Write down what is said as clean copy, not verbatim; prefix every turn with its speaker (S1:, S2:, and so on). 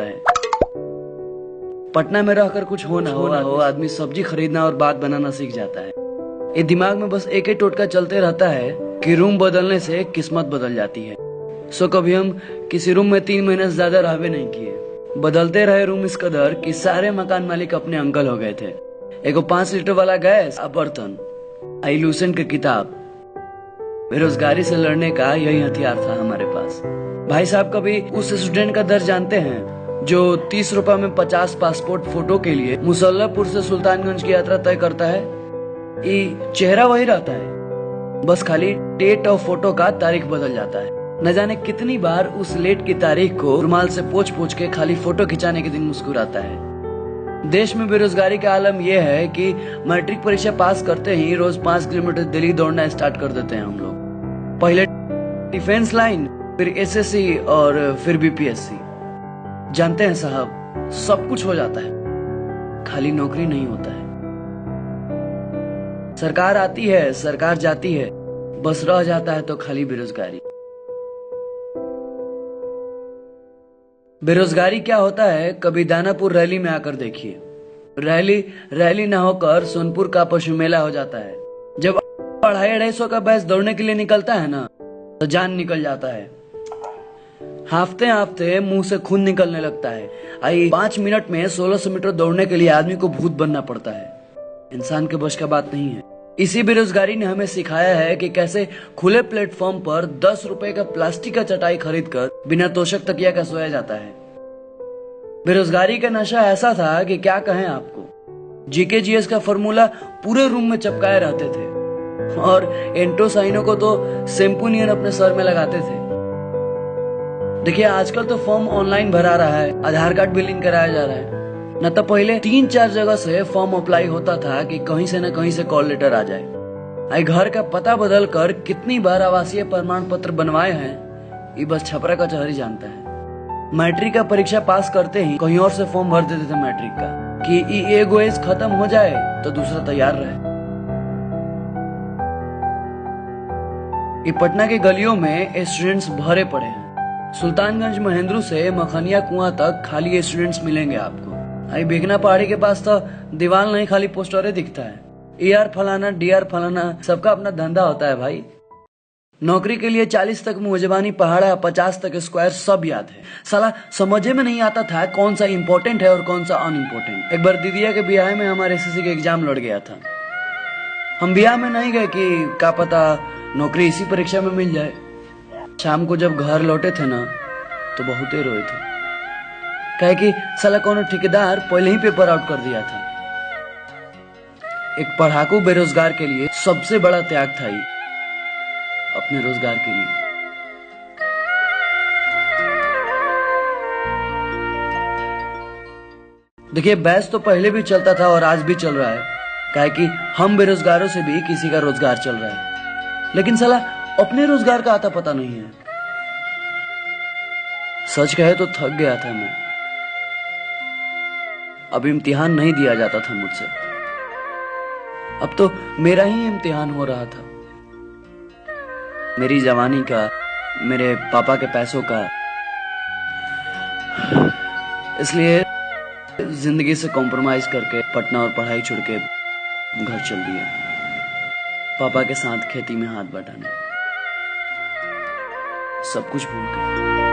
S1: है। पटना में रहकर कुछ हो ना हो आदमी सब्जी खरीदना और बात बनाना सीख जाता है। ये दिमाग में बस एक ही टोटका चलते रहता है कि रूम बदलने से किस्मत बदल जाती है। सो कभी हम किसी रूम में 3 महीने से ज्यादा रहबे नहीं किए। बदलते रहे रूम इस कदर कि सारे मकान मालिक अपने अंकल हो गए थे। एगो 5 लीटर वाला गैस, बर्तन, लूसेंट की किताब। बेरोजगारी से लड़ने का यही हथियार था हमारे पास। भाई साहब कभी उस स्टूडेंट का दर्द जानते हैं जो 30 रुपए में 50 पासपोर्ट फोटो के लिए मुसल्लापुर से सुल्तानगंज की यात्रा तय करता है। ये चेहरा वही रहता है, बस खाली डेट और फोटो का तारीख बदल जाता है। न जाने कितनी बार उस लेट की तारीख को रुमाल से पोंछ पोंछ के खाली फोटो खिंचाने के दिन मुस्कुराता है। देश में बेरोजगारी का आलम यह है कि मैट्रिक परीक्षा पास करते ही रोज 5 किलोमीटर दिल्ली दौड़ना स्टार्ट कर देते हैं हम लोग। पहले डिफेंस लाइन, फिर एसएससी और फिर बीपीएससी। जानते हैं साहब, सब कुछ हो जाता है, खाली नौकरी नहीं होता है। सरकार आती है, सरकार जाती है, बस रह जाता है तो खाली बेरोजगारी। बेरोजगारी क्या होता है, कभी दानापुर रैली में आकर देखिए। रैली ना होकर सोनपुर का पशु मेला हो जाता है। जब 250-250 का बैच दौड़ने के लिए निकलता है ना, तो जान निकल जाता है। हाफते हाफते मुंह से खून निकलने लगता है। 5 मिनट में 1600 मीटर दौड़ने के लिए आदमी को भूत बनना पड़ता है। इंसान के बस का बात नहीं है। इसी बेरोजगारी ने हमें सिखाया है कि कैसे खुले प्लेटफॉर्म पर 10 रुपए का प्लास्टिक का चटाई खरीद कर बिना तोशक तकिया का सोया जाता है। बेरोजगारी का नशा ऐसा था कि क्या कहें आपको। जीके जीएस का फॉर्मूला पूरे रूम में चिपकाए रहते थे और एंटोसाइनो को तो शैम्पू नियन अपने सर में लगाते थे। देखिए आजकल तो फॉर्म ऑनलाइन भरा रहा है, आधार कार्ड भी लिंक कराया जा रहा है। न तो पहले 3-4 जगह से फॉर्म अप्लाई होता था कि कहीं से न कहीं से कॉल लेटर आ जाए। घर का पता बदल कर कितनी बार आवासीय प्रमाण पत्र बनवाए हैं, ये बस छपरा का चहरी जानता है। मैट्रिक का परीक्षा पास करते ही कहीं और से फॉर्म भर देते थे मैट्रिक का कि एगो एज खत्म हो जाए तो दूसरा तैयार रहे। ये पटना के गलियों में स्टूडेंट्स भरे पड़े हैं। सुल्तानगंज महेंद्रू से मखनिया कुआं तक खाली स्टूडेंट्स मिलेंगे आपको। बेगना पहाड़ी के पास तो दीवार नहीं, खाली पोस्टरे दिखता है। ER फलाना, DR फलाना, सबका अपना धंधा होता है भाई। नौकरी के लिए 40 तक मुंहजबानी पहाड़ा, 50 तक स्क्वायर सब याद है। साला समझे में नहीं आता था कौन सा इम्पोर्टेंट है और कौन सा अनइम्पोर्टेंट। एक बार दीदिया के ब्याह में हमारे SSC के एग्जाम लड़ गया था। हम ब्याह में नहीं गए कि क्या पता नौकरी इसी परीक्षा में मिल जाए। शाम को जब घर लौटे थे ना, तो बहुते रोए थे, कहे कि साला कोनो ठेकेदार पहले ही पेपर आउट कर दिया था। एक पढ़ाकू बेरोजगार के लिए सबसे बड़ा त्याग था ये, अपने रोजगार के लिए। देखिए बैच तो पहले भी चलता था और आज भी चल रहा है, काहे कि हम बेरोजगारों से भी किसी का रोजगार चल रहा है। लेकिन साला अपने रोजगार का आता पता नहीं है। सच कहे तो थक गया था मैं। अब इम्तिहान नहीं दिया जाता था मुझसे, अब तो मेरा ही इम्तिहान हो रहा था। मेरी जवानी का, मेरे पापा के पैसों का। इसलिए जिंदगी से कॉम्प्रोमाइज करके पटना और पढ़ाई छोड़ के घर चल दिया, पापा के साथ खेती में हाथ बटाने, सब कुछ भूल कर।